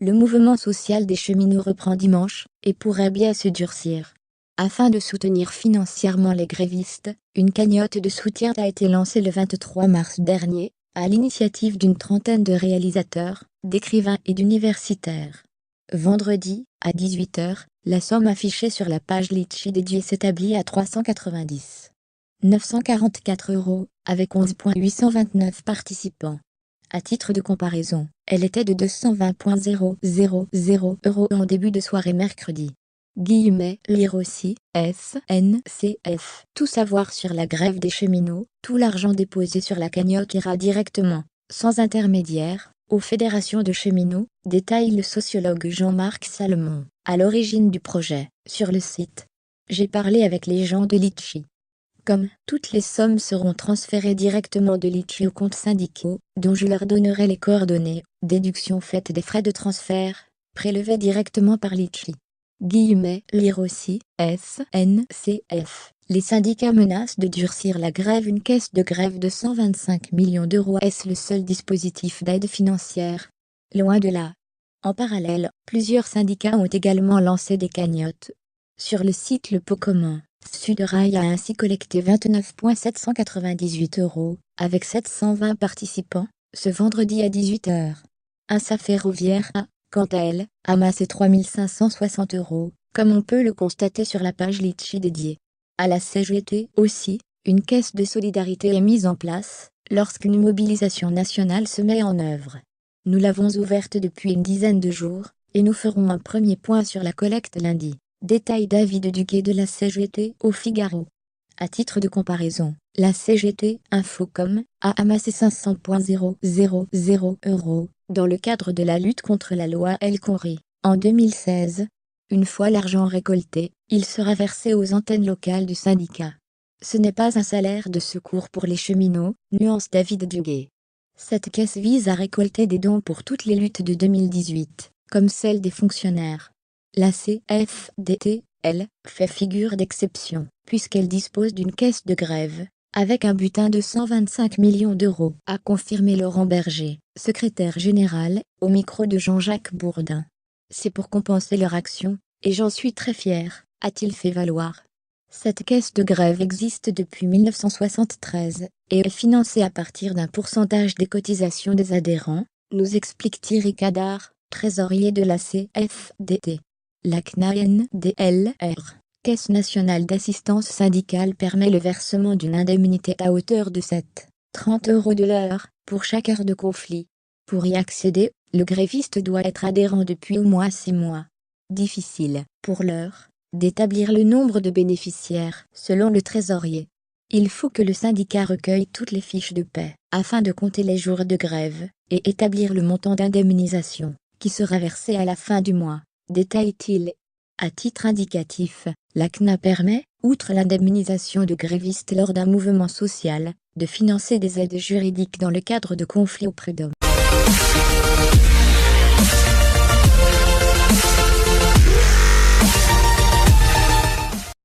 Le mouvement social des cheminots reprend dimanche et pourrait bien se durcir. Afin de soutenir financièrement les grévistes, une cagnotte de soutien a été lancée le 23 mars dernier, à l'initiative d'une trentaine de réalisateurs, d'écrivains et d'universitaires. Vendredi, à 18h, la somme affichée sur la page Litchi dédiée s'établit à 390 944 €, avec 11,829 participants. À titre de comparaison, elle était de 220,000 € en début de soirée mercredi. Lire aussi, SNCF. Tout savoir sur la grève des cheminots, tout l'argent déposé sur la cagnotte ira directement, sans intermédiaire, aux fédérations de cheminots, détaille le sociologue Jean-Marc Salmon, à l'origine du projet, sur le site. J'ai parlé avec les gens de Litchi. Comme toutes les sommes seront transférées directement de Litchi aux comptes syndicaux, dont je leur donnerai les coordonnées, déduction faite des frais de transfert, prélevés directement par Litchi. Lire aussi, SNCF. Les syndicats menacent de durcir la grève. Une caisse de grève de 125 millions d'euros. Est-ce le seul dispositif d'aide financière? Loin de là. En parallèle, plusieurs syndicats ont également lancé des cagnottes. Sur le site Le Pot Commun, Sudrail a ainsi collecté 29,798 €, avec 720 participants, ce vendredi à 18h. Insa Ferroviaire a, quant à elle, amassé 3560 €, comme on peut le constater sur la page Litchi dédiée. À la CGT aussi, une caisse de solidarité est mise en place, lorsqu'une mobilisation nationale se met en œuvre. Nous l'avons ouverte depuis une dizaine de jours, et nous ferons un premier point sur la collecte lundi. Détaille David Duguay de la CGT au Figaro. À titre de comparaison, la CGT Infocom a amassé 500,000 € dans le cadre de la lutte contre la loi El Khomri en 2016. Une fois l'argent récolté, il sera versé aux antennes locales du syndicat. Ce n'est pas un salaire de secours pour les cheminots, nuance David Duguay. Cette caisse vise à récolter des dons pour toutes les luttes de 2018, comme celle des fonctionnaires. La CFDT, elle, fait figure d'exception, puisqu'elle dispose d'une caisse de grève, avec un butin de 125 millions €, a confirmé Laurent Berger, secrétaire général, au micro de Jean-Jacques Bourdin. C'est pour compenser leur action, et j'en suis très fier, a-t-il fait valoir. Cette caisse de grève existe depuis 1973, et est financée à partir d'un pourcentage des cotisations des adhérents, nous explique Thierry Cadar, trésorier de la CFDT. La CNANDLR, Caisse nationale d'assistance syndicale, permet le versement d'une indemnité à hauteur de 7,30 € de l'heure, pour chaque heure de conflit. Pour y accéder, le gréviste doit être adhérent depuis au moins 6 mois. Difficile, pour l'heure, d'établir le nombre de bénéficiaires, selon le trésorier. Il faut que le syndicat recueille toutes les fiches de paie, afin de compter les jours de grève, et établir le montant d'indemnisation, qui sera versé à la fin du mois, détaille-t-il. À titre indicatif, la CNA permet, outre l'indemnisation de grévistes lors d'un mouvement social, de financer des aides juridiques dans le cadre de conflits au prud'homme.